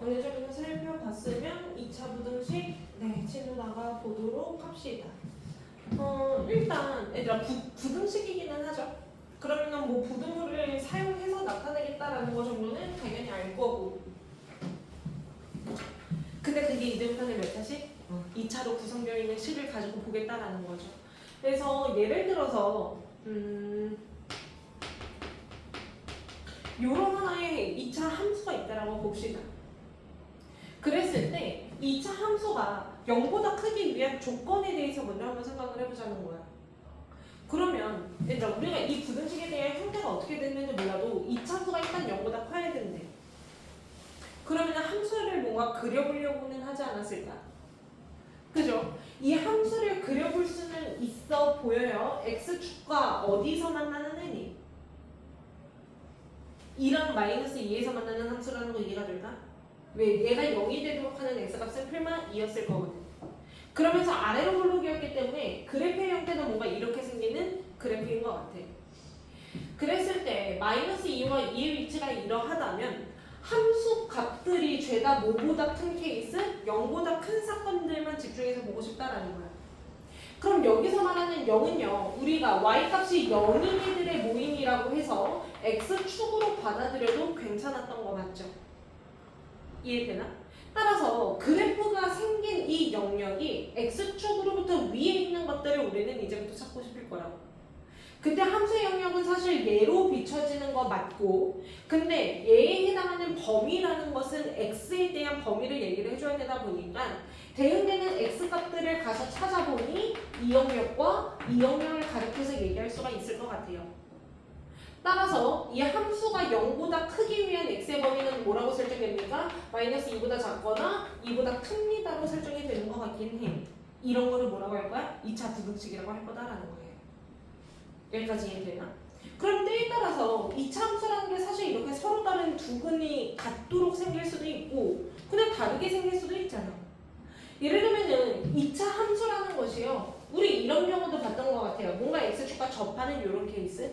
어느 정도 살펴봤으면 2차 부등식 치고 나가 보도록 합시다. 일단 얘들아 부등식이기는 하죠. 그러면은 뭐 부등호를 사용해서 나타내겠다라는 거 정도는 당연히 알 거고. 근데 그게 이제부터는 몇 차식? 2차로 구성되어 있는 식을 가지고 보겠다라는 거죠. 그래서 예를 들어서 요런 하나의 2차 함수가 있다라고 봅시다. 그랬을 때 2차 함수가 0보다 크기 위한 조건에 대해서 먼저 한번 생각을 해보자는 거야. 그러면 얘들아 우리가 이 부등식에 대한 형태가 어떻게 됐는지 몰라도 2차 함수가 일단 0보다 커야 된대. 그러면 함수를 뭔가 그려보려고는 하지 않았을까? 그죠? 이 함수를 그려볼 수는 있어 보여요. x축과 어디서 만나는 애니? 2랑 마이너스 2에서 만나는 함수라는 거 이해가 될까? 왜? 얘가 0이 되도록 하는 x값은 풀마 2였을 거거든. 그러면서 아래로 블록이었기 때문에 그래프의 형태는 뭔가 이렇게 생기는 그래프인 것 같아. 그랬을 때 마이너스 2와 2의 위치가 이러하다면 함수 값들이 죄다 뭐보다 큰 케이스, 0보다 큰 사건들만 집중해서 보고 싶다라는 거야. 그럼 여기서 말하는 0은요, 우리가 y값이 0인 애들의 모임이라고 해서 x축으로 받아들여도 괜찮았던 거 맞죠? 이해되나? 따라서 그래프가 생긴 이 영역이 x축으로부터 위에 있는 것들을 우리는 이제부터 찾고 싶을 거라고. 근데 함수의 영역은 사실 얘로 비춰지는 거 맞고, 근데 얘에 해당하는 범위라는 것은 x에 대한 범위를 얘기를 해줘야 되다 보니까 대응되는 x값들을 가서 찾아보니 이 영역과 이 영역을 가리켜서 얘기할 수가 있을 것 같아요. 따라서 이 함수가 0보다 크기 위한 x의 범위는 뭐라고 설정됩니까? 마이너스 2보다 작거나 2보다 큽니다로 설정이 되는 것 같긴 해. 이런 거를 뭐라고 할 거야? 2차 부등식이라고 할 거다라는 거예요. 여기까지 이해되나? 그럼 때에 따라서 2차 함수라는 게 사실 이렇게 서로 다른 두 근이 같도록 생길 수도 있고 그냥 다르게 생길 수도 있잖아. 예를 들면은 2차 함수라는 것이요, 우리 이런 경우도 봤던 것 같아요. 뭔가 x축과 접하는 이런 케이스.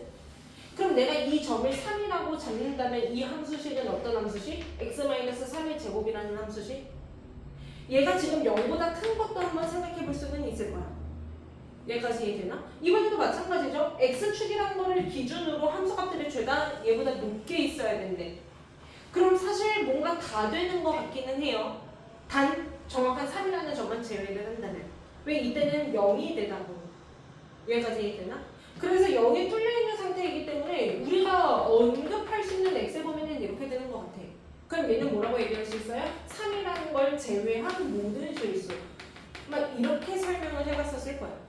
그럼 내가 이 점을 3이라고 잡는다면 이 함수식은 어떤 함수식? x-3의 제곱이라는 함수식? 얘가 지금 0보다 큰 것도 한번 생각해 볼 수는 있을 거야. 여기까지 이해되나? 이번에도 마찬가지죠. x축이라는 거를 기준으로 함수값들이 죄다 얘보다 높게 있어야 된대. 그럼 사실 뭔가 다 되는 것 같기는 해요. 단 정확한 3이라는 점만 제외를 한다면. 왜? 이때는 0이 되다 보니. 여기까지 이해되나? 그래서 0이 뚫려있는 상태이기 때문에 우리가 언급할 수 있는 x의 범위는 이렇게 되는 것 같아. 그럼 얘는 뭐라고 얘기할 수 있어요? 3이라는 걸 제외한 모든 실수. 막 이렇게 설명을 해봤었을 거야.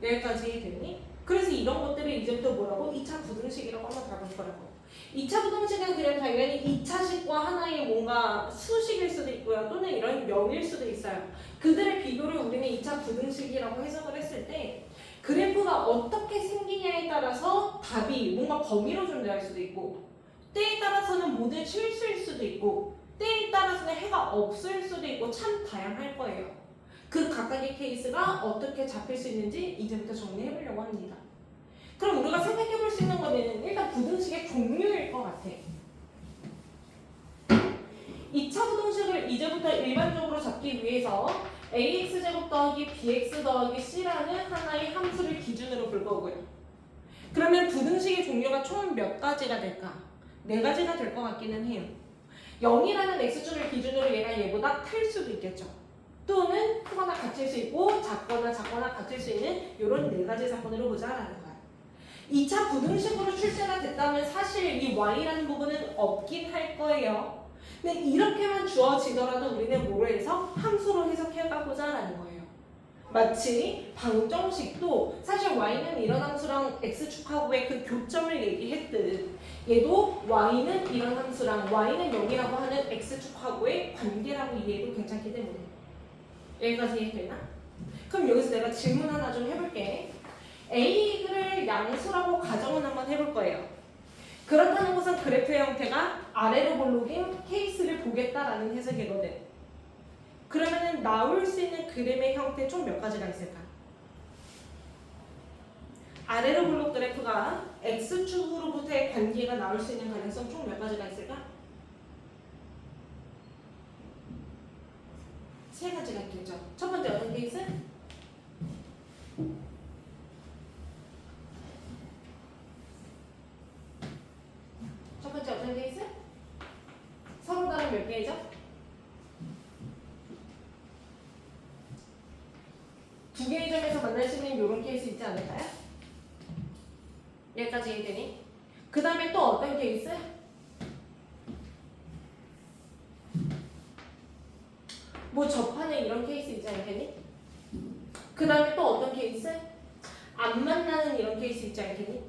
여기까지 되니? 그래서 이런 것들을 이제부터 뭐라고? 2차 부등식이라고 한번 다룰 거라고. 2차 부등식은 그냥 당연히 2차식과 하나의 뭔가 수식일 수도 있고요. 또는 이런 명일 수도 있어요. 그들의 비교를 우리는 2차 부등식이라고 해석을 했을 때 그래프가 어떻게 생기냐에 따라서 답이 뭔가 범위로 존재할 수도 있고 때에 따라서는 모든 실수일 수도 있고 때에 따라서는 해가 없을 수도 있고 참 다양할 거예요. 그 각각의 케이스가 어떻게 잡힐 수 있는지 이제부터 정리해 보려고 합니다. 그럼 우리가 생각해 볼 수 있는 거는 일단 부등식의 종류일 것 같아. 2차 부등식을 이제부터 일반적으로 잡기 위해서 ax제곱 더하기 bx 더하기 c라는 하나의 함수를 기준으로 볼 거고요. 그러면 부등식의 종류가 총 몇 가지가 될까? 4가지가 될 것 같기는 해요. 0이라는 x축을 기준으로 얘가 얘보다 클 수도 있겠죠. 또는 크거나 같을 수 있고 작거나 같을 수 있는 이런 4가지 사건으로 보자라는 거야. 2차 부등식으로 출제가 됐다면 사실 이 y라는 부분은 없긴 할 거예요. 근데 이렇게만 주어지더라도 우리는 뭐로 해서 함수로 해석해가보자라는 거예요. 마치 방정식도 사실 y는 이런 함수랑 x축하고의 그 교점을 얘기했듯 얘도 y는 이런 함수랑 y는 0이라고 하는 x축하고의 관계라고 이해해도 괜찮기 때문에. 여기까지 이해되나? 그럼 여기서 내가 질문 하나 좀 해볼게. A를 양수라고 가정은 한번 해볼 거예요. 그렇다는 것은 그래프의 형태가 아래로 볼록인 케이스를 보겠다라는 해석이거든. 그러면은 나올 수 있는 그림의 형태 총 몇 가지가 있을까? 아래로 볼록 그래프가 X축으로부터의 관계가 나올 수 있는 가능성 총 몇 가지가 있을까? 세 가지가 있겠죠. 첫 번째 어떤 케이스? 첫 번째 어떤 케이스? 서로 다른 몇 개이죠? 두 개의 점에서 만날 수 있는 이런 케이스 있지 않을까요? 여기까지 이해되니? 그 다음에 또 어떤 케이스? 뭐 접하는 이런 케이스 있지 않겠니? 그 다음에 또 어떤 케이스? 안 만나는 이런 케이스 있지 않겠니?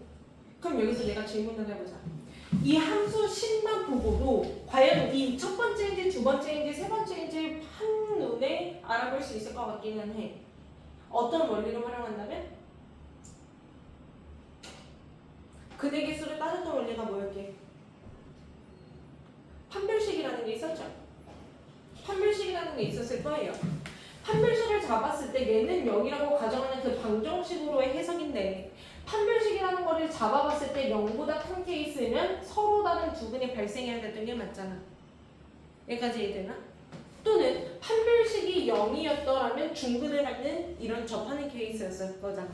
그럼 여기서 내가 질문을 해보자. 이 함수 10만 보고도 과연 이 첫 번째인지 두 번째인지 세 번째인지 한눈에 알아볼 수 있을 것 같기는 해. 어떤 원리를 활용한다면? 근의 개수를 따졌던 원리가 뭐였게? 판별식이라는 게 있었죠. 판별식이라는 게 있었을 거예요. 판별식을 잡았을 때 얘는 0이라고 가정하는 그 방정식으로의 해석인데 판별식이라는 거를 잡아봤을 때 0보다 큰 케이스면 서로 다른 두 근이 발생해야 됐던 게 맞잖아. 여기까지 이해되나? 또는 판별식이 0이었더라면 중근을 갖는 이런 접하는 케이스였을 거잖아.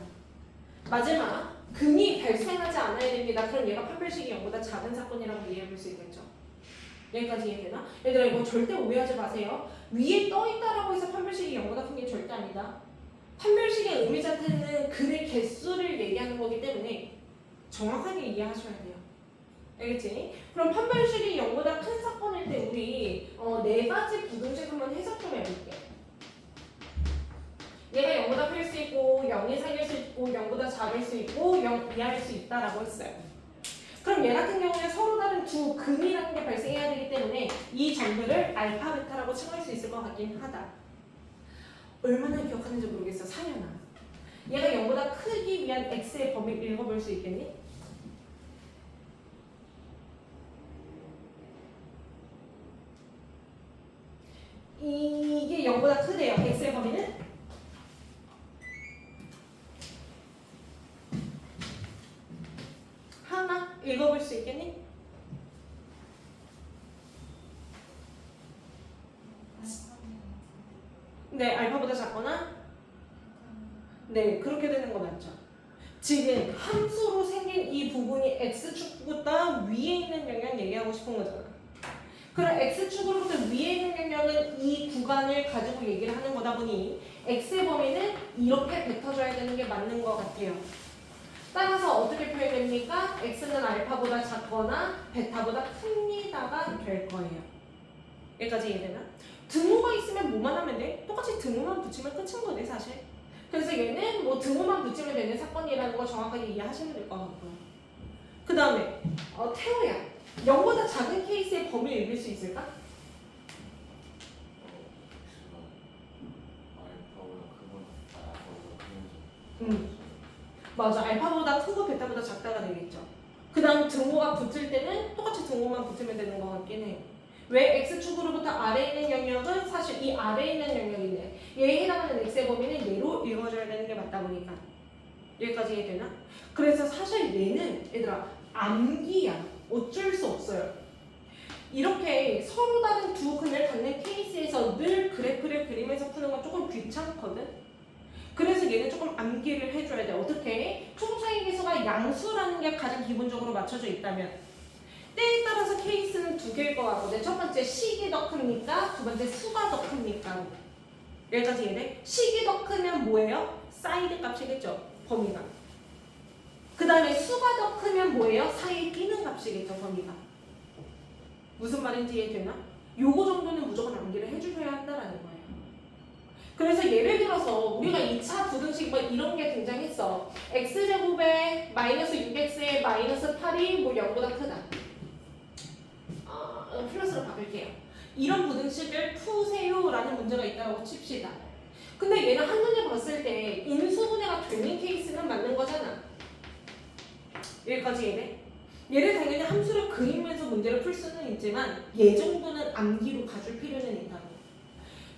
마지막 근이 발생하지 않아야 됩니다. 그럼 얘가 판별식이 0보다 작은 사건이라고 이해해볼 수 있겠죠. 여기까지 이해되나? 얘들아 이거 절대 오해하지 마세요. 위에 떠있다라고 해서 판별식이 0보다 큰 게 절대 아니다. 판별식의 의미 자체는 근의 개수를 얘기하는 거기 때문에 정확하게 이해하셔야 돼요. 알겠지? 그럼 판별식이 0보다 큰 사건일 때 우리 네 가지 부등식 한번 해석 좀 해볼게. 얘가 0보다 클 수 있고 0이 사귈 수 있고 0보다 작을 수 있고 0 이하일 수 있다라고 했어요. 그럼 얘 같은 경우에 서로 다른 두 근이라는 게 발생해야 되기 때문에 이 점들을 알파, 베타라고 칭할 수 있을 것 같긴 하다. 얼마나 기억하는지 모르겠어. 상현아. 얘가 0보다 크기 위한 x의 범위를 읽어볼 수 있겠니? 이게 0보다 크대요. x의 범위는? 하나 읽어볼 수 있겠니? 네, 알파보다 작거나? 네, 그렇게 되는 거 맞죠? 지금 함수로 생긴 이 부분이 x축보다 위에 있는 영역 얘기하고 싶은 거잖아. 그럼 x축으로부터 위에 있는 영역은 이 구간을 가지고 얘기를 하는 거다 보니 x의 범위는 이렇게 뱉어줘야 되는 게 맞는 것 같아요. 따라서 어떻게 표현됩니까? x는 알파보다 작거나 베타보다 큽니다가 될 거예요. 여기까지 이해되나? 등호가 있으면 뭐만 하면 돼? 똑같이 등호만 붙이면 끝인 거네 사실. 그래서 얘는 뭐 등호만 붙이면 되는 사건이라는 거 정확하게 이해하시면 될 것 같고요. 그 다음에 태호야 0보다 작은 케이스의 범위를 읽을 수 있을까? 맞아. 알파보다 크고 베타보다 작다가 되겠죠. 그 다음 등호가 붙을 때는 똑같이 등호만 붙으면 되는 것 같긴 해. 왜 x축으로부터 아래에 있는 영역은 사실 이 아래에 있는 영역인데 얘에 해당하는 x의 범위는 얘로 읽어줘야 되는 게 맞다 보니까. 여기까지 이해되나? 그래서 사실 얘는 얘들아 암기야. 어쩔 수 없어요. 이렇게 서로 다른 두 근을 갖는 케이스에서 늘 그래프를 그리면서 푸는 건 조금 귀찮거든? 그래서 얘는 조금 암기를 해줘야 돼. 어떻게? 총차이 계수가 양수라는 게 가장 기본적으로 맞춰져 있다면 때에 따라서 케이스는 두 개일 것 같거든. 첫 번째 식이 더 큽니까? 두 번째 수가 더 큽니까? 여기까지 이해돼? 식이 더 크면 뭐예요? 사이드 값이겠죠. 범위가. 그 다음에 수가 더 크면 뭐예요? 사이에 끼는 값이겠죠. 범위가. 무슨 말인지 이해되나? 요거 정도는 무조건 암기를 해주셔야 한다는 거예요. 그래서 예를 들어서 우리가 2차 부등식 뭐 이런 게 등장했어. x제곱에 마이너스 6x에 마이너스 8이 뭐 0보다 크다. 플러스로 바꿀게요. 이런 부등식을 푸세요라는 문제가 있다고 칩시다. 근데 얘는 한눈에 봤을 때 인수분해가 되는 케이스는 맞는 거잖아. 여기까지 이해돼? 얘를 당연히 함수를 그리면서 문제를 풀 수는 있지만 얘 정도는 암기로 가줄 필요는 있다고.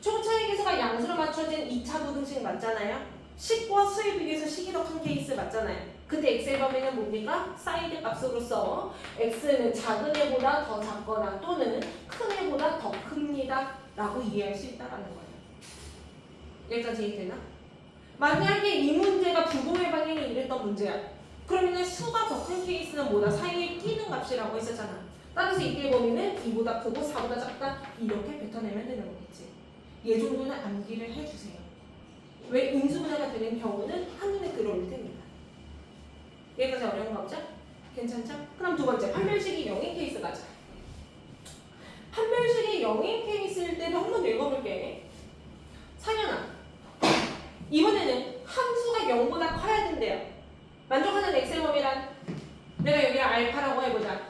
총차이 계수가 양수로 맞춰진 2차 부등식 맞잖아요. 식과 수에 비해서 식이 더 큰 케이스 맞잖아요. 그때 x의 범위는 뭡니까? 사이드 값으로서 x는 작은 애보다 더 작거나 또는 큰 애보다 더 큽니다 라고 이해할 수 있다는 거예요. 여기까지 이해되나? 만약에 이 문제가 부동의 방향이 이랬던 문제야. 그러면은 수가 더 큰 케이스는 뭐다? 사이에 끼는 값이라고 했었잖아. 따라서 이때 범위는 2보다 크고 4보다 작다. 이렇게 뱉어내면 되는 거겠지. 얘 정도는 암기를 해주세요. 왜 인수분해가 되는 경우는 한눈에 들어올 테니까. 여기까지 어려운 거 없죠? 괜찮죠? 그럼 두 번째, 판별식이 0인 케이스 가자. 판별식이 0인 케이스일 때도 한번 읽어볼게. 상현아, 이번에는 함수가 0보다 커야 된대요. 만족하는 엑셀 범위란? 내가 여기를 알파라고 해보자.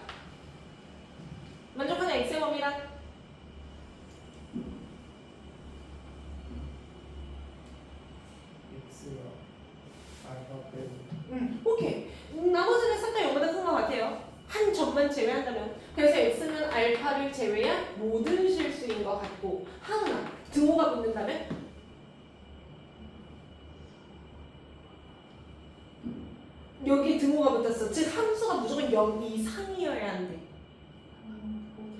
만족하는 엑셀 범위란? X가 알파 빼고 오케이. 나머지는 싹 다 0보다 큰 것 같아요. 한 점만 제외한다면. 그래서 x는 알파를 제외한 모든 실수인 것 같고, 하나 등호가 붙는다면 여기 등호가 붙었어. 즉 함수가 무조건 0 이상이어야 한대.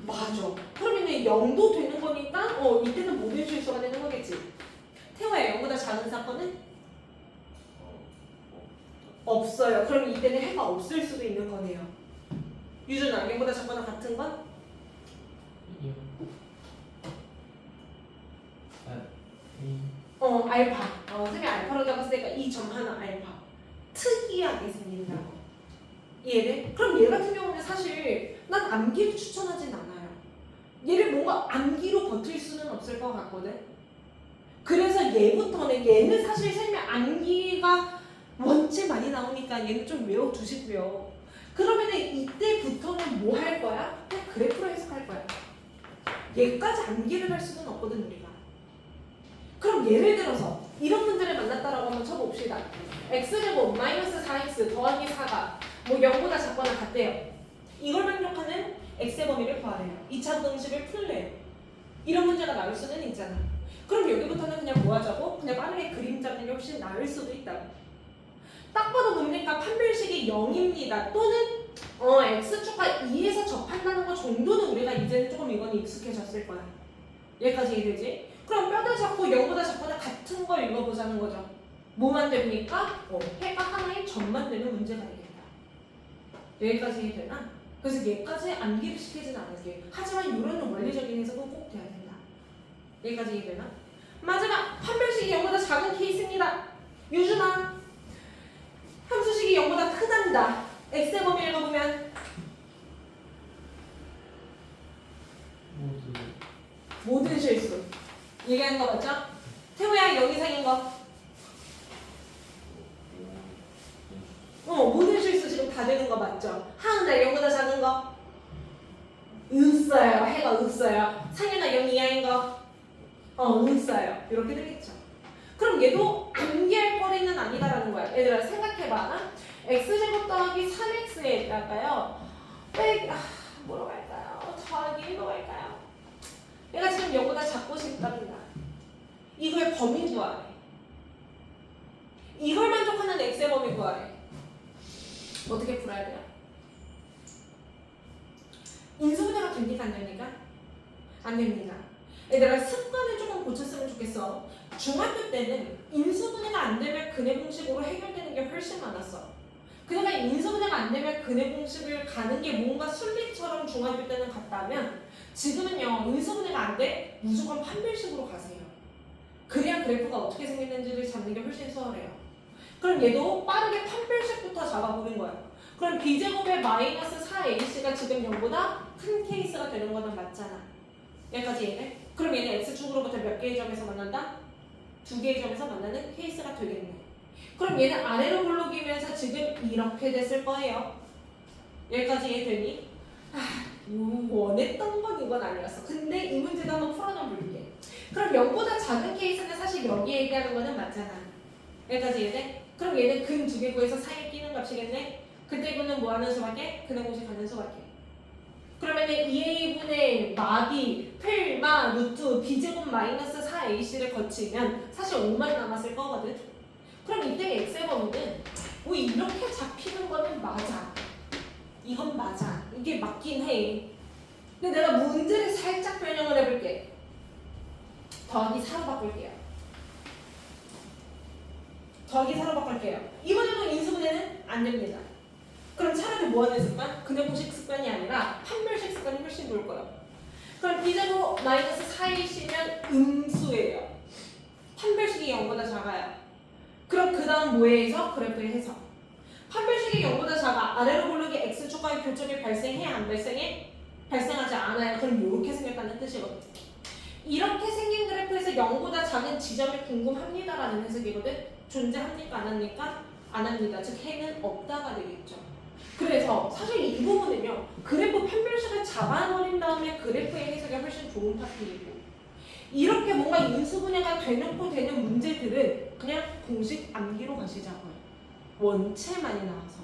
맞아. 그러면 0도 되는 거니까 이때는 모든 실수가 되는 거겠지. 태호야, 0보다 작은 사건은? 없어요. 그럼 이때는 해가 없을 수도 있는 거네요. 유준아, 0보다 작거나 같은 건? 알파. 선생님이 알파로 잡았을 때가 이 점 하나 알파. 특이하게 생긴다고. 얘를? 그럼 얘 같은 경우는 사실 난 암기를 추천하진 않아요. 얘를 뭔가 암기로 버틸 수는 없을 것 같거든. 그래서 얘는 사실 선생님이 암기가 원체 많이 나오니까 얘는 좀 외워두시고요. 그러면은 이때부터는 뭐 할 거야? 그냥 그래프로 해석할 거야. 얘까지 암기를 할 수는 없거든 우리가. 그럼 예를 들어서 이런 문제를 만났다라고 한번 쳐봅시다. x제곱 마이너스 4x 더하기 4가 뭐 0보다 작거나 같대요. 이걸 만족하는 x의 범위를 구하래요. 2차 공식을 풀래요. 이런 문제가 나올 수는 있잖아. 그럼 여기부터는 그냥 뭐 하자고? 그냥 빠르게 그림 잡는 게 훨씬 나을 수도 있다고. 딱 봐도 뭡니까? 판별식이 0입니다. 또는 x축과 2에서 접한다는 것 정도는 우리가 이제는 조금 이건 익숙해졌을 거야. 여기까지 이해되지? 그럼 뼈를 잡고 0보다 작거나 같은 걸 읽어보자는 거죠. 뭐만 됩니까? 해가 하나의 점만 되는 문제가 되겠다. 여기까지 이해되나? 그래서 얘까지 암기를 시키진 않을게. 하지만 이런 원리적인 해석은 꼭 돼야 된다. 여기까지 이해되나? 마지막 판별식이 0보다 작은 케이스입니다. 유준아, 함수식이 0보다 크단다. x의 범위 읽어보면 모든 실수 얘기하는 거 맞죠? 태호야, 0 이상인 거 모든 실수 지금 다 되는 거 맞죠? 하은아, 0보다 작은 거 없어요. 해가 없어요. 상현아, 0 이하인 거 없어요. 이렇게 되겠죠. 그럼 얘도 암기할 거리는 아니다라는 거야. 얘들아 생각해봐. x제곱 더하기 3x에다가요 뭐로 갈까요? 더하기 1로 갈까요? 얘가 지금 0보다 작고 싶답니다. 이거의 범위 구하래. 이걸 만족하는 x의 범위 구하래. 어떻게 풀어야 돼요? 인수분해가 됩니까? 안 됩니까? 안 됩니다. 얘들아 습관을 조금 고쳤으면 좋겠어. 중학교 때는 인수분해가 안 되면 근해 공식으로 해결되는 게 훨씬 많았어. 그러니까 인수분해가 안 되면 근해 공식을 가는 게 뭔가 순리처럼 중학교 때는 같다면 지금은요 인수분해가 안 돼? 무조건 판별식으로 가세요. 그래야 그래프가 어떻게 생겼는지를 잡는 게 훨씬 수월해요. 그럼 얘도 빠르게 판별식부터 잡아보는 거예요. 그럼 b제곱의 마이너스 4ac가 지금 0보다 큰 케이스가 되는 거는 맞잖아. 여기까지 얘네? 그럼 얘는 x축으로부터 몇 개의 점에서 만난다? 2개의 점에서 만나는 케이스가 되겠네. 그럼 얘는 아래로 굴러기면서 지금 이렇게 됐을 거예요. 여기까지 이해되니? 원했던 건 이건 아니었어. 근데 이 문제도 한번 풀어놔 볼게. 그럼 0보다 작은 케이스는 사실 여기 얘기하는 거는 맞잖아. 여기까지 이해돼? 그럼 얘는 근 2개 구해서 사이에 끼는 값이겠네? 그때 이거는 뭐 하는 수밖에? 근해 공식 가는 수밖에. 그러면은 2a분의 마비, 필마, 루트, b제곱 마이너스 4ac를 거치면 사실 5만 남았을 거거든. 그럼 이때 x의 범위는 뭐 이렇게 잡히는 거는 맞아. 이건 맞아. 이게 맞긴 해. 근데 내가 문제를 살짝 변형을 해볼게. 더하기 4로 바꿀게요. 더하기 4로 바꿀게요. 이번에도 인수분해는 안 됩니다. 그럼 차라리 뭐 하는 습관? 그냥 공식 습관이 아니라 판별식 습관이 훨씬 좋을 거예요. 그럼 이제도 마이너스 4이시면 음수예요. 판별식이 0보다 작아요. 그럼 그 다음 뭐에 해서? 그래프에 해서. 판별식이 0보다 작아. 아래로 고르기 x축과의 교점이 발생해? 안 발생해? 발생하지 않아요. 그럼 이렇게 생겼다는 뜻이거든. 이렇게 생긴 그래프에서 0보다 작은 지점이 궁금합니다라는 해석이거든. 존재합니까? 안 합니까? 안 합니다. 즉 해는 없다가 되겠죠. 그래서 사실 이 부분은요. 그래프 판별식을 잡아버린 다음에 그래프의 해석이 훨씬 좋은 파트이고 이렇게 뭔가 인수분해가 되놓고 되는 문제들은 그냥 공식 암기로 가시자고요. 원체만이 나와서.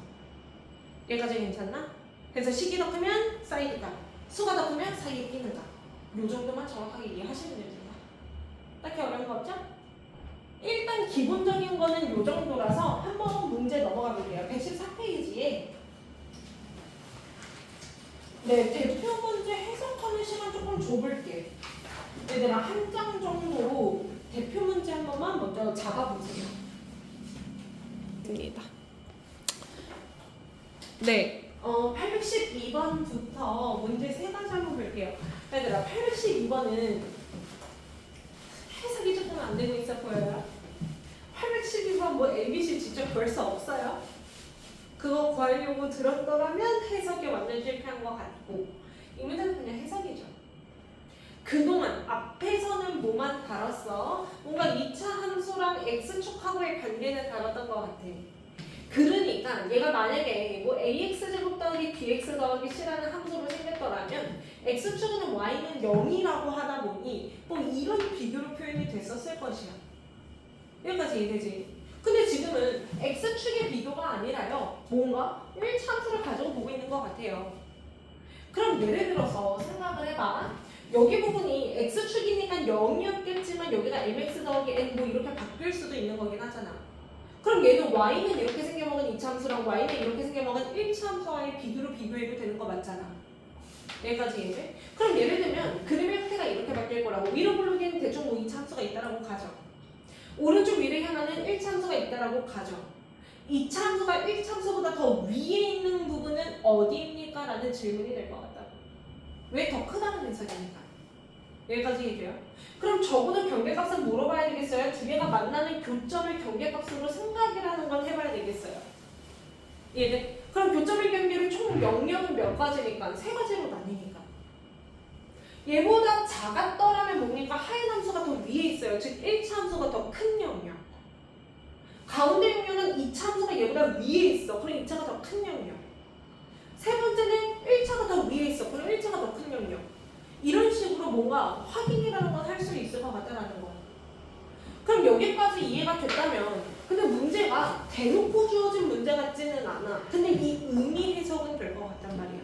얘까지 괜찮나? 그래서 식이 더 크면 사이드가, 수가 더 크면 사이에 끼는가. 요 정도만 정확하게 이해하시면 됩니다. 딱히 어려운 거 없죠? 일단 기본적인 거는 요 정도라서 한번 문제 넘어가 볼게요. 114페이지에 네, 대표 문제 해석하는 시간 조금 줘볼게. 얘들아 한 장 정도로 대표 문제 한 번만 먼저 잡아보세요. 입니다. 네, 812번부터 문제 세 가지 한번 볼게요. 얘들아 812번은 해석이 조금 안 되고 있어 보여요. 812번 뭐 ABC 직접 벌써 없어요. 그거 구하려고 들었더라면 해석이 완전 실패한 것 같고 이 문제는 그냥 해석이죠. 그동안 앞에서는 뭐만 다뤘어? 뭔가 2차 함수랑 x축하고의 관계는 다뤘던 것 같아. 그러니까 얘가 만약에 뭐 ax제곱 더하기 bx 더하기 c라는 함수로 생겼더라면 x축은 y는 0이라고 하다 보니 뭐 이런 비교로 표현이 됐었을 것이야. 여기까지 이해되지? 근데 지금은 x축의 비교가 아니라요. 뭔가 1차 함수를 가지고 보고 있는 것 같아요. 그럼 예를 들어서 생각을 해봐. 여기 부분이 x축이니까 0이었겠지만 여기가 mx 더하기 n 뭐 이렇게 바뀔 수도 있는 거긴 하잖아. 그럼 얘는 y는 이렇게 생겨먹은 2차 함수랑 y는 이렇게 생겨먹은 1차 함수와의 비교로 비교해도 되는 거 맞잖아. 여기까지 이해돼? 그럼 예를 들면 그림의 형태가 이렇게 바뀔 거라고 위로 고르기에는 대충 뭐 2차 함수가 있다라고 가죠. 오른쪽 위를 향하는 1차 함수가 있다라고 가죠. 2차 함수가 1차 함수보다 더 위에 있는 부분은 어디입니까? 라는 질문이 될 것 같다고. 왜 더 크다는 해석이니까. 여기까지 얘기해요. 그럼 적어도 경계값은 물어봐야 되겠어요? 두 개가 만나는 교점을 경계값으로 생각을 하는 건 해봐야 되겠어요. 얘는 그럼 교점의 경계를 총 영역은 몇 가지니까? 세 가지로 나뉘니까. 얘보다 작았더라면 뭡니까? 하인 함수가 더 위에 있어요. 즉 1차 함수가 더 큰 영역. 가운데 영역은 2차 함수가 얘보다 위에 있어. 그럼 2차가 더 큰 영역. 세 번째는 1차가 더 위에 있어. 그럼 1차가 더 큰 영역. 이런 식으로 뭔가 확인이라는 건 할 수 있을 것 같다라는 거. 그럼 여기까지 이해가 됐다면 근데 문제가 대놓고 주어진 문제 같지는 않아. 근데 이 의미 해석은 될 것 같단 말이야.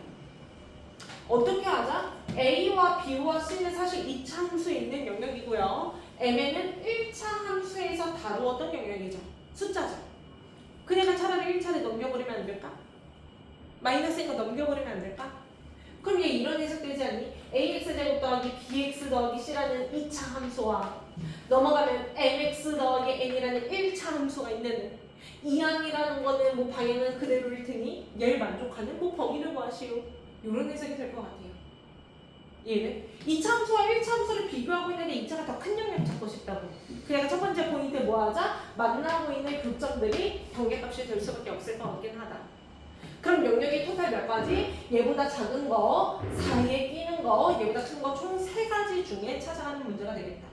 어떻게 하자? A와 B와 C는 사실 2차 함수에 있는 영역이고요. M에는 1차 함수에서 다루었던 영역이죠. 숫자죠. 그러니까 차라리 1차를 넘겨버리면 안 될까? 마이너스인 거 넘겨버리면 안 될까? 그럼 얘 이런 해석되지 않니? ax제곱 더하기 bx 더하기 c라는 2차 함수와 넘어가면 mx 더하기 n이라는 1차 함수가 있는 이항이라는 거는 뭐 방향은 그대로일 테니 얘를 만족하는 뭐 범위를 구하시오. 이런 해석이 될 것 같아요. 얘는 2차 함수와 1차 함수를 비교하고 있는데 2차가 더 큰 영역 찾고 싶다고. 그러니까 첫 번째 포인트 뭐 하자? 만나고 있는 교점들이 경계값이 될 수밖에 없을 것 같긴 하다. 그럼 영역이 토탈 몇 가지? 얘보다 작은 거, 사이에 끼는 거, 얘보다 큰 거 총 3가지 중에 찾아가는 문제가 되겠다.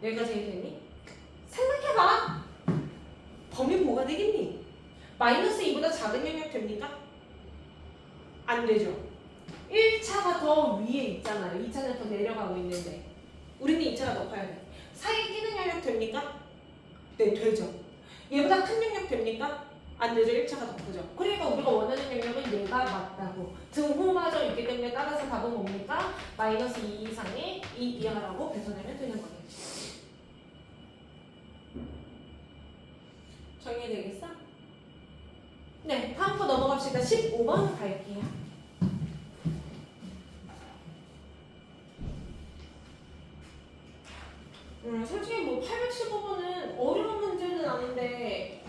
여기까지 이해되니? 생각해봐. 범위 뭐가 되겠니? 마이너스 2보다 작은 영역 됩니까? 안 되죠. 1차가 더 위에 있잖아요. 2차는 더 내려가고 있는데 우리는 2차가 더 커야 돼. 사이에 끼는 영역 됩니까? 네, 되죠. 얘보다 큰 영역 됩니까? 안 되죠. 1차가 더 크죠. 그러니까 우리가 원하는 영역은 얘가 맞다고. 등호마저 있기 때문에 따라서 답은 뭡니까? 마이너스 2 이상의 2 이하라고 뱉어내면 되는 거겠죠. 정리되겠어? 네, 다음 거 넘어갑시다. 15번 갈게요. 솔직히 뭐 815번은 어려운 문제는 아닌데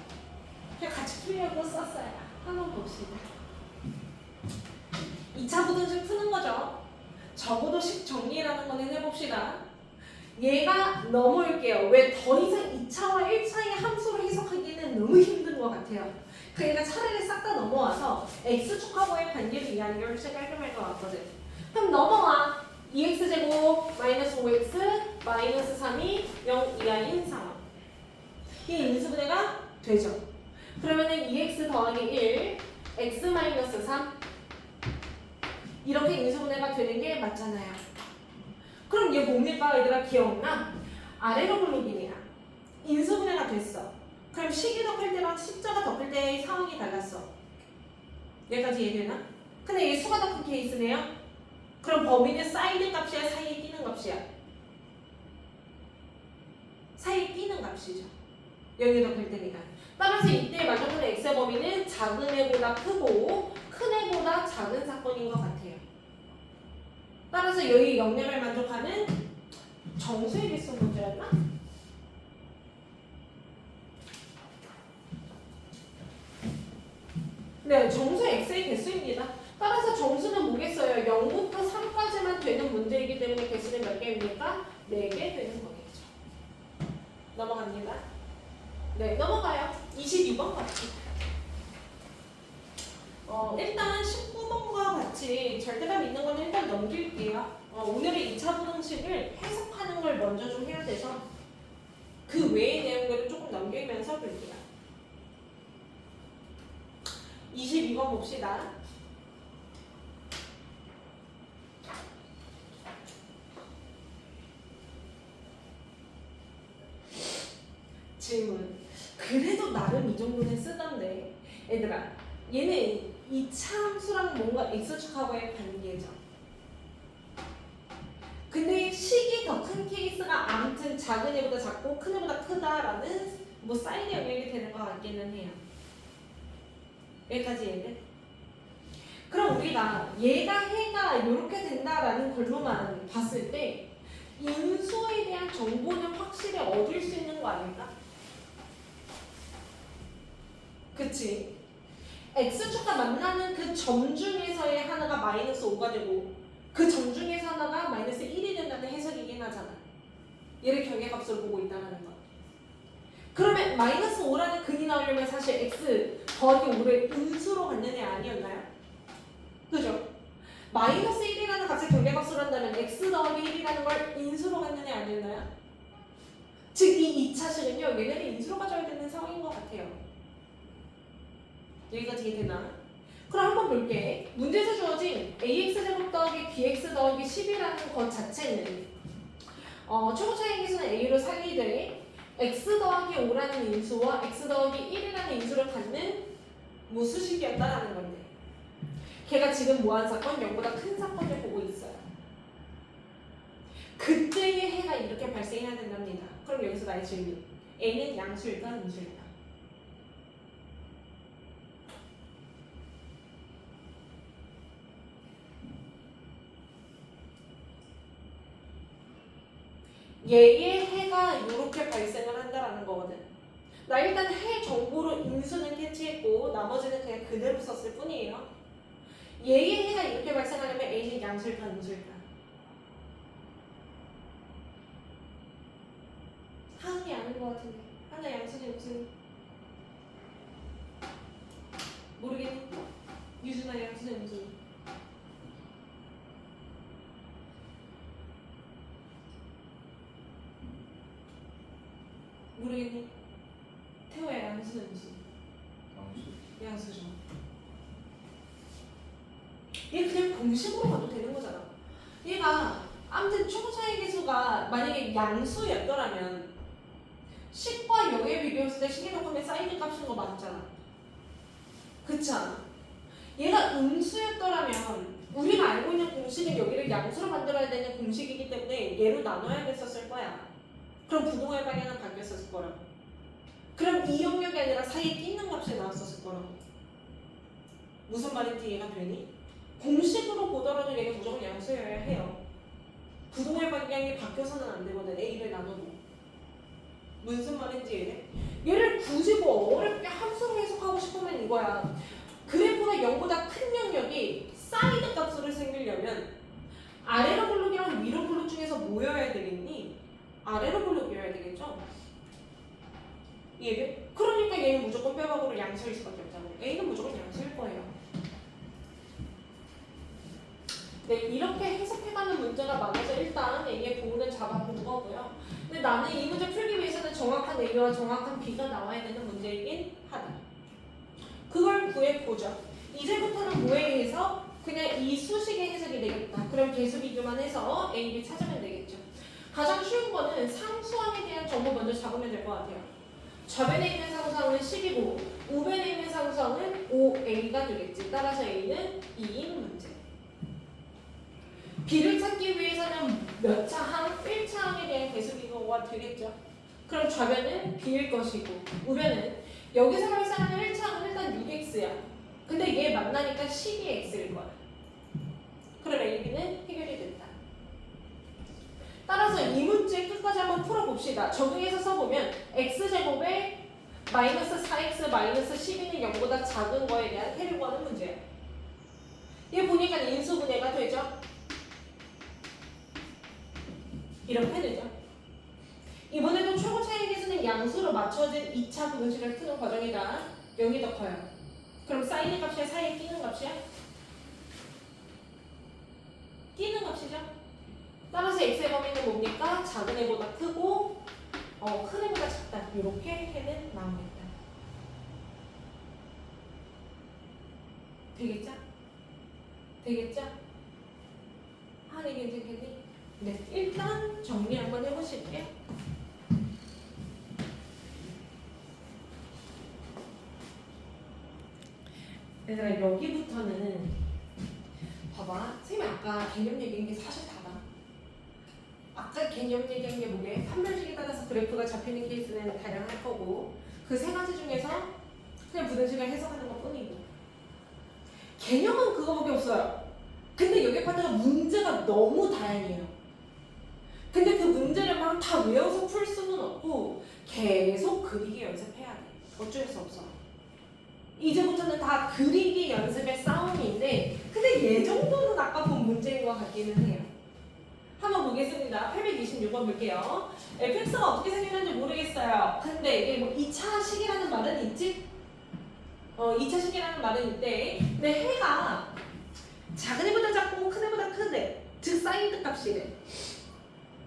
그냥 같이 풀려고 썼어요. 한번 봅시다. 2차 부등식 푸는 거죠. 적어도 식 정리라는 거는 해봅시다. 얘가 넘어올게요. 왜 더 이상 2차와 1차의 함수를 해석하기는 너무 힘든 것 같아요. 그러니까 차라리 싹 다 넘어와서 x축하고의 관계를 이해하는 게 훨씬 깔끔할 것 같거든. 그럼 넘어와. 2x제곱 마이너스 5x 마이너스 3이 0 이하인 상황. 이게 인수분해가 되죠. 그러면은 2x 더하기 1 x 마이너스 3 이렇게 인수분해가 되는 게 맞잖아요. 그럼 얘 뭡니까 얘들아? 기억나? 아래로 블록이네요. 인수분해가 됐어. 그럼 식이 덮일 때랑 십자가 덮일 때의 상황이 달랐어. 여기까지 이해되나? 근데 얘 수가 덮은 케이스네요. 그럼 범위는 사이드 값이야 사이에 끼는 값이야? 사이에 끼는 값이죠. 여기 덮일 때니까. 따라서 이때 만족하는 x의 범위는 작은 애보다 크고 큰 애보다 작은 사건인 것 같아요. 따라서 여기 영역을 만족하는 정수의 개수 문제였나? 네, 정수 x의 개수입니다. 따라서 정수는 뭐겠어요? 0부터 3까지만 되는 문제이기 때문에 개수는 몇 개입니까? 4개 되는 거겠죠. 넘어갑니다. 네, 넘어가요. 22번 같이. 일단 19번과 같이 절대감 있는 거는 일단 넘길게요. 오늘의 2차 부등식을 해석하는 걸 먼저 좀 해야 돼서 그 외의 내용들을 조금 넘기면서 볼게요. 22번 봅시다. 질문. 그래도 나름 이 정도는 쓰던데 얘들아 얘는 2차 함수랑 뭔가 x축하고의 관계죠. 근데 식이 더 큰 케이스가 아무튼 작은 애보다 작고 큰 애보다 크다라는 뭐 사이드 영역이 되는 것 같기는 해요. 여기까지 얘들. 그럼 우리가 얘가 해가 이렇게 된다라는 걸로만 봤을 때 인수에 대한 정보는 확실히 얻을 수 있는 거 아닐까? 그치? x축과 만나는 그 점 중에서의 하나가 마이너스 5가 되고 그 점 중에서 하나가 마이너스 1이 된다는 해석이긴 하잖아. 얘를 경계값으로 보고 있다는 거. 그러면 마이너스 5라는 근이 나오려면 사실 x 더하기 5를 인수로 갖는 애 아니었나요? 그죠? 마이너스 1이라는 값을 경계값으로 한다면 x 더하기 1이라는 걸 인수로 갖는 애 아니었나요? 즉 이 2차식은요 얘네를 인수로 가져야 되는 상황인 것 같아요. 여기까지 되나? 그럼 한번 볼게. 문제에서 주어진 ax제곱 더하기 bx 더하기 10이라는 것 자체는 초고차의 개수는 a로 살리되 x 더하기 5라는 인수와 x 더하기 1이라는 인수를 갖는 무수식이었다라는 건데 걔가 지금 뭐한 사건? 0보다 큰 사건을 보고 있어요. 그때의 해가 이렇게 발생해야 된답니다. 그럼 여기서 나의 질문. a는 양수일까 음수일까? 얘의 해가 이렇게 발생을 한다라는 거거든. 나 일단 해 정보로 인수는 캐치했고 나머지는 그냥 그대로 썼을 뿐이에요. 얘의 해가 이렇게 발생하려면 A는 양수일까 음수일까? 하은이 아는 것 같은데. 하나 양수지 음수니? 모르겠니? 유준아 양수지 음수니? 모르겠니? 태호야 양수는 무슨? 양수죠. 얘 그냥 공식으로 가도 되는 거잖아. 얘가 아무튼 초고차의 개수가 만약에 양수였더라면 식과 0에 비교했을 때 식의 조금의 사이드 값인 거 맞잖아. 그렇지 않아? 얘가 음수였더라면 우리가 알고 있는 공식은 여기를 양수로 만들어야 되는 공식이기 때문에 얘로 나눠야 됐었을 거야. 그럼 부동의 방향은 바뀌었을 거라고. 그럼 이 영역이 아니라 사이에 끼는 값이 나왔었을 거라고. 무슨 말인지 이해가 되니? 공식으로 보더라도 얘가 무조건 양수여야 해요. 부동의 방향이 바뀌어서는 안 되거든. A를 나눠도. 무슨 말인지 이해? 얘를 굳이 뭐 어렵게 함수로 해석하고 싶으면 이거야. 그래프가 0보다 큰 영역이 사이드 값으로 생기려면 아래로 블록이랑 위로 블록 중에서 뭐여야 되겠니? 아래로 블록이어야 되겠죠? 이해돼? 그러니까 얘는 무조건 뼈박으로 양수일 수밖에 없잖아. A는 무조건 양수일 거예요. 네, 이렇게 해석해가는 문제가 많아서 일단 A의 부호는 잡아본 거고요. 근데 나는 이 문제 풀기 위해서는 정확한 A와 정확한 B가 나와야 되는 문제이긴 하다. 그걸 구해보죠. 이제부터는 뭐에 의해서 그냥 이 수식의 해석이 되겠다. 그럼 계수 비교만 해서 A, B 찾으면 되겠죠. 가장 쉬운 거는 상수항에 대한 정보 먼저 잡으면 될 것 같아요. 좌변에 있는 상수항은 10이고 우변에 있는 상수항은 5A가 되겠지. 따라서 A는 2인 문제. B를 찾기 위해서는 몇 차항? 1차항에 대한 계수 비교가 되겠죠. 그럼 좌변은 B일 것이고 우변은 여기서 발생하는 1차항은 일단 6X야. 근데 얘 만나니까 12X일 거야. 그럼 A, B는 해결이 됐다. 따라서 이 문제 끝까지 한번 풀어봅시다. 적용해서 써보면 X제곱에 마이너스 4X 마이너스 12는 0보다 작은 거에 대한 해를 구하는 문제야. 얘 보니까 인수분해가 되죠? 이렇게 되죠? 이번에도 최고 차이 계수는 양수로 맞춰진 2차 분식을 푸는 과정이다. 0이 더 커요. 그럼 사인의 값이야? 사이에 끼는 값이야? 끼는 값이죠? 따라서 x의 범위는 뭡니까? 작은 애보다 크고 큰 애보다 작다. 이렇게 해는 나옵니다. 되겠죠? 되겠죠? 하니 괜찮겠니? 네, 일단 정리 한번 해보실게요. 얘들아 여기부터는 봐봐. 선생님이 아까 개념 얘기한 게 사실 다다. 아까 개념 얘기한 게 뭐게? 판별식에 따라서 그래프가 잡히는 케이스는 다양할 거고 그 세 가지 중에서 그냥 부등식을 해석하는 것 뿐이고 개념은 그거밖에 없어요. 근데 여기 파트가 문제가 너무 다양해요. 근데 그 문제를 막 다 외워서 풀 수는 없고 계속 그리기 연습해야 돼. 어쩔 수 없어. 이제부터는 다 그리기 연습의 싸움인데 근데 얘 정도는 아까 본 문제인 것 같기는 해요. 한번 보겠습니다. 826번 볼게요. fx가 어떻게 생겼는지 모르겠어요. 근데 이게 뭐 2차 식이라는 말은 있지? 2차 식이라는 말은 있대. 근데 해가 작은 애보다 작고 큰 애보다 크대. 즉 사이드 값이래.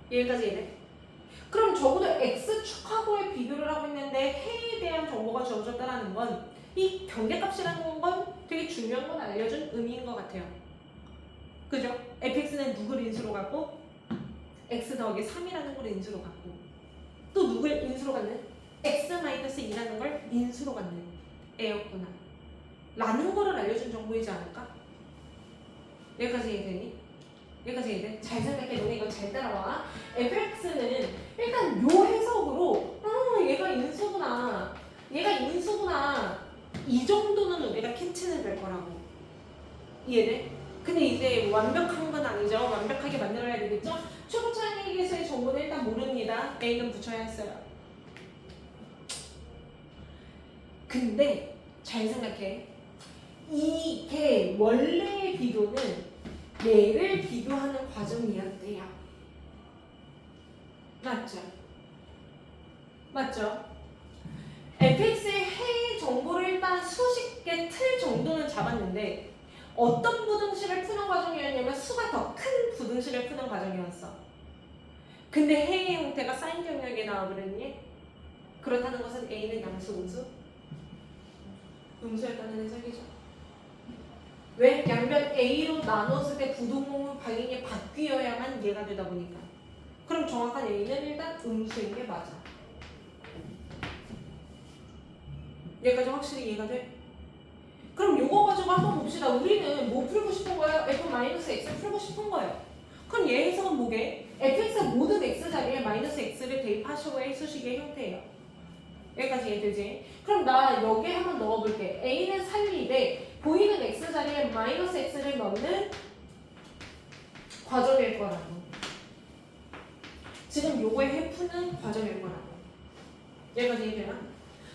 여기까지 이래. 그럼 적어도 x축하고의 비교를 하고 있는데 해에 대한 정보가 주어졌다는 건 이 경계값이라는 건 되게 중요한 건 알려준 의미인 것 같아요. 그죠? fx는 누구를 인수로 갖고 x 더하기 3이라는 걸 인수로 갖고 또 누굴 인수로 갖는? x-2라는 걸 인수로 갖는 애였구나 라는 거를 알려준 정보이지 않을까? 여기까지 이해되니? 여기까지 이해돼? 잘 생각해. 너네 이거 잘 따라와. fx는 일단 요 해석으로 얘가 인수구나 얘가 인수구나 이 정도는 우리가 캐치는 될 거라고. 이해돼? 근데 이제 완벽한 건 아니죠. 완벽하게 만들어야 되겠죠? 최고 차이에서의 정보는 일단 모릅니다. A는 붙여야 했어요. 근데 잘 생각해. 이게 원래의 비교는 얘를 비교하는 과정이었대요. 맞죠? 맞죠? fx의 해 정보를 일단 수십 개 틀 정도는 잡았는데 어떤 부등식을 푸는 과정이었냐면 수가 더 큰 부등식을 푸는 과정이었어. 근데 해의 형태가 사인 경역에 나와버렸니? 그렇다는 것은 A는 양수, 음수? 음수였다는 해석이죠. 왜? 양변 A로 나눴을 때 부동호 방향이 바뀌어야만 얘가 되다 보니까. 그럼 정확한 A는 일단 음수인 게 맞아. 여기까지 확실히 이해가 돼? 그럼 요거 가지고 한번 봅시다. 우리는 뭐 풀고 싶은 거예요? f-x를 풀고 싶은 거예요. 그럼 얘 해석은 뭐게? fx의 모든 x 자리에 마이너스 x를 대입하시고 의 수식의 형태예요. 여기까지 이해되지? 그럼 나 여기에 한번 넣어볼게. a는 살리되 보이는 x 자리에 마이너스 x를 넣는 과정일 거라고. 지금 요거의 해푸는 과정일 거라고. 얘까지 이해되나?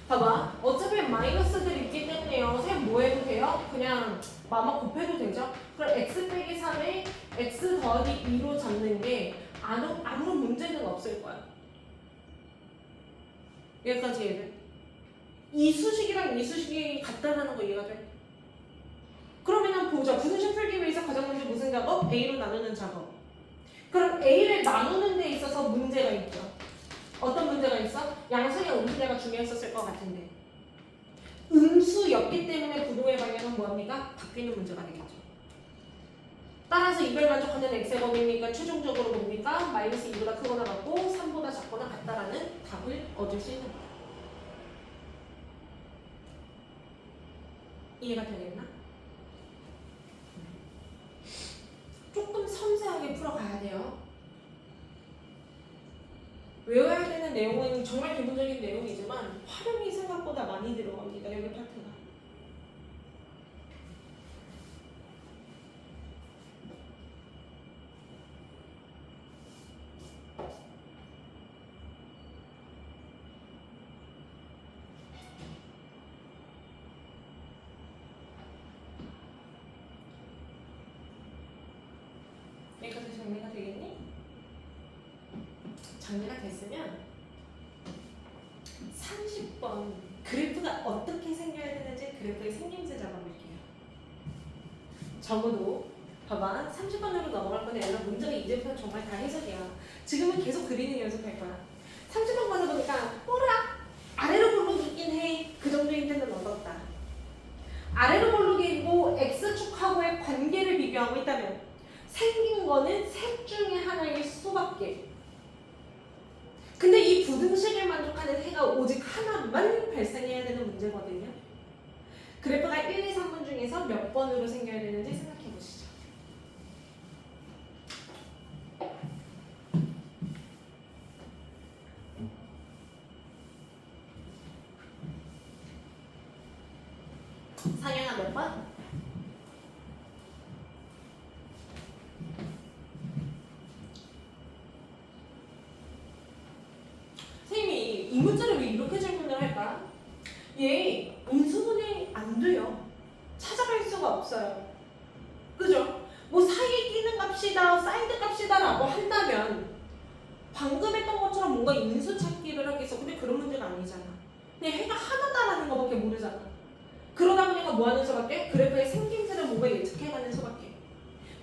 봐봐. 어차피 마이너스들이 있기 때문에요. 쌤 뭐 해도 돼요? 그냥 마마 곱해도 되죠? 그럼 x 빼기 3에 x 더하기 2로 잡는 게 아무런 문제는 없을 거야. 여기까지 이해돼? 이 수식이랑 이 수식이 같다라는 거 이해가 돼? 그러면은 보자. 부등식 풀기 위해서 가장 먼저 무슨 작업? A로 나누는 작업. 그럼 A를 나누는 데 있어서 문제가 있죠. 어떤 문제가 있어? 양수냐 음수냐가 중요했었을 것 같은데 음수였기 때문에 부동의 방향은 뭐합니까? 바뀌는 문제가 되겠죠. 따라서 이걸 만족하는 x의 범위니까 최종적으로 뭡니까? 마이너스 2보다 크거나 같고 3보다 작거나 같다라는 답을 얻을 수 있는 거다. 이해가 되겠나? 조금 섬세하게 풀어가야 돼요. 외워야 되는 내용은 정말 기본적인 내용이지만 활용이 생각보다 많이 들어갑니다. 여기 파트가. 여기까지 정리가 되겠니? 정리가 됐으면 30번 그래프가 어떻게 생겨야 되는지 그래프의 생김새 잡아볼게요. 적어도 봐봐 30번으로 넘어갈 건데 얘가 문제가 이제부터 정말 다 해석이야. 지금은 계속 그리는 연습할 거야. 30번 가서 보니까 뭐라 아래로 볼록이 있긴 해. 그 정도의 힌트는 얻었다. 아래로 볼록이고 x축하고의 관계를 비교하고 있다면 생긴 거는 셋 중에 하나일 수밖에. 근데 이 부등식을 만족하는 해가 오직 하나만 발생해야 되는 문제거든요. 그래프가 1, 2, 3번 중에서 몇 번으로 생겨야 되는지 생각해 보시죠. 상현아 몇 번? 선생님이 이 문제를 왜 이렇게 질문을 할까? 얘 인수분해 안 돼요. 찾아갈 수가 없어요. 그죠? 뭐 사이에 끼는 값이다, 사이드 값이다라고 한다면 방금 했던 것처럼 뭔가 인수 찾기를 하겠어. 근데 그런 문제가 아니잖아. 그냥 해가 하나다라는 것밖에 모르잖아. 그러다 보니까 뭐 하는 수밖에? 그래프의 생김새를 뭔가 예측해가는 수밖에.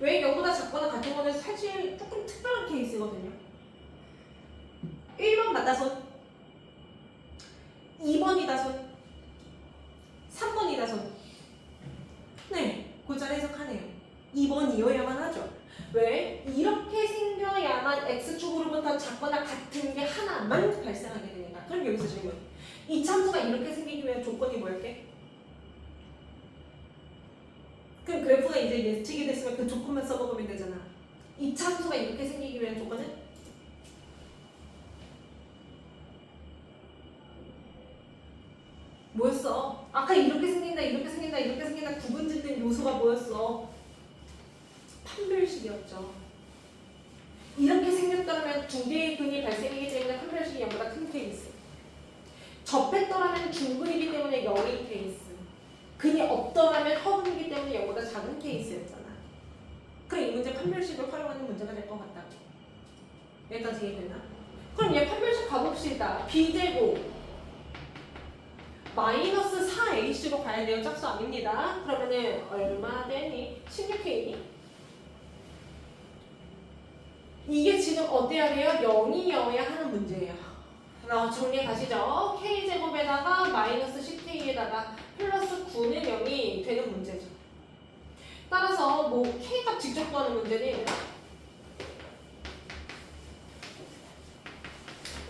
왜 0보다 작거나 같은 거는 사실 조금 특별한 케이스거든요. 1번 맞다손, 2번이다 손, 3번이다 손. 네, 고잘 해석하네요. 2번이어야만 하죠. 왜? 이렇게 생겨야만 x축으로부터 작거나 같은 게 하나만 발생하게 되니까. 그럼 여기서 질문. 이 참수가 이렇게 생기기 위한 조건이 뭐였게? 그럼 그래프가 이제 예측이 됐으면 그 조건만 써먹으면 되잖아. 이 참수가 이렇게 생기기 위한 조건은? 뭐였어? 아까 이렇게 생긴다, 이렇게 생긴다, 이렇게 생긴다 구분짓는 요소가 뭐였어? 판별식이었죠. 이렇게 생겼더라면 두 개의 근이 발생이기 때문에 판별식이 0보다 큰 케이스. 접했더라면 중근이기 때문에 0인 케이스. 근이 없더라면 허근이기 때문에 0보다 작은 케이스였잖아. 그럼 이 문제 판별식을 활용하는 문제가 될 것 같다고. 여기까지 이해되나? 그럼 얘 판별식 가봅시다. b제곱 마이너스 4ac로 가야 돼요. 짝수 아닙니다. 그러면은 얼마 되니? 16k니? 이게 지금 어때야 돼요? 0이어야 하는 문제예요. 정리 가시죠. k제곱에다가 마이너스 10k에다가 플러스 9는 0이 되는 문제죠. 따라서 뭐 k값 직접 구하는 문제는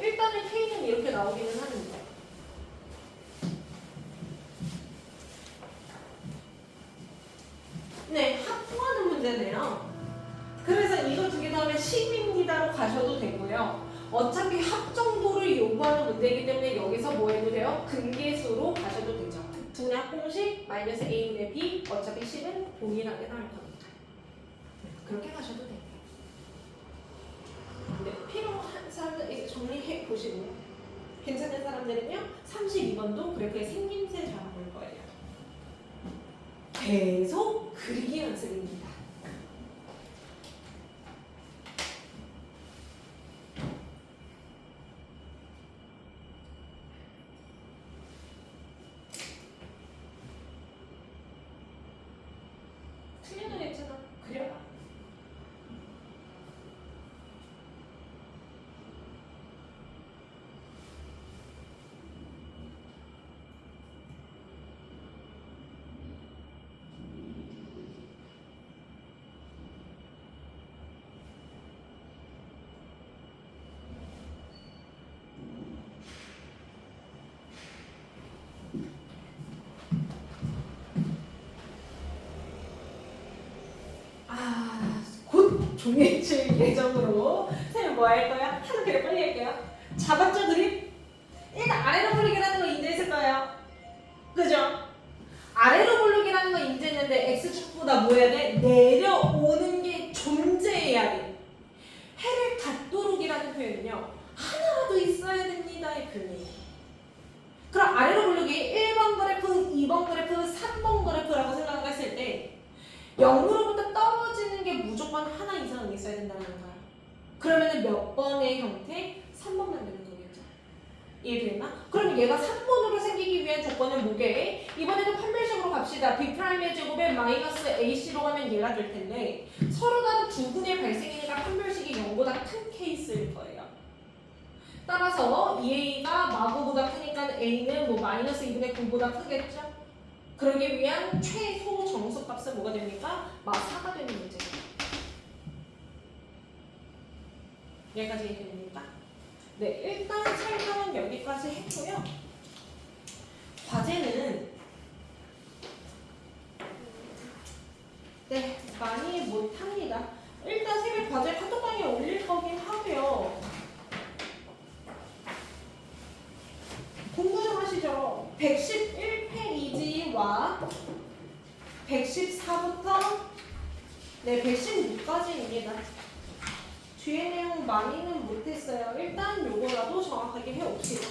일단은 k는 이렇게 나오기는 하는데 네, 합구하는 문제네요. 그래서 이거 두 개 다음에 10입니다로 가셔도 되고요. 어차피 합 정도를 요구하는 문제이기 때문에 여기서 뭐 해도 돼요? 근계수로 가셔도 되죠. 두의 합공식 마이너스 a분의 b 어차피 10은 동일하게 나올 겁니다. 그렇게 가셔도 돼요. 네, 필요한 사람들 이제 정리해 보시고요. 괜찮은 사람들은요 32번도 그래프의 생김새 잘 볼 거예요. 계속 그리기 연습입니다. 틀려도 괜찮아. 그려봐. 곧 종이에 칠 예정으로 선생님 뭐 할 거야? 하는 그래 빨리 할게요. 잡았죠 그림? 일단 아래로 볼륨이라는 거 인지했을 거예요. 그죠? 아래로 볼륨이라는 거 인지했는데 x축보다 뭐 해야 돼? 내려오는 게 존재해야 돼. 해를 닿도록이라는 표현은요 하나라도 있어야 됩니다의 표현이에요. 그럼 아래로 볼륨이 1번 그래프, 2번 그래프, 3번 그래프라고 생각을 했을 때 0으로부터 떨어지는 게 무조건 하나 이상은 있어야 된다는 거야. 그러면은 몇 번의 형태? 3번만 되는 거겠죠. 이해되나? 그럼 얘가 3번으로 생기기 위한 조건은 뭐게? 이번에는 판별식으로 갑시다. B'의 제곱에 마이너스 AC로 가면 얘가 될 텐데 서로 다른 두 분의 발생이니까 판별식이 0보다 큰 케이스일 거예요. 따라서 2A가 마구보다 크니까 A는 뭐 마이너스 2분의 9보다 크겠죠? 그러기 위한 최소 정수값은 뭐가 됩니까? 마4가 되는 문제예요. 여기까지 이해됩니까? 네, 일단 설명은 여기까지 했고요. 과제는 네, 많이 못합니다. 일단 새벽 과제 카톡방에 올릴 거긴 하고요. 공부 좀 하시죠. 111페이지와 114부터 네 116까지입니다. 뒤에 내용 많이는 못했어요. 일단 요거라도 정확하게 해옵시다.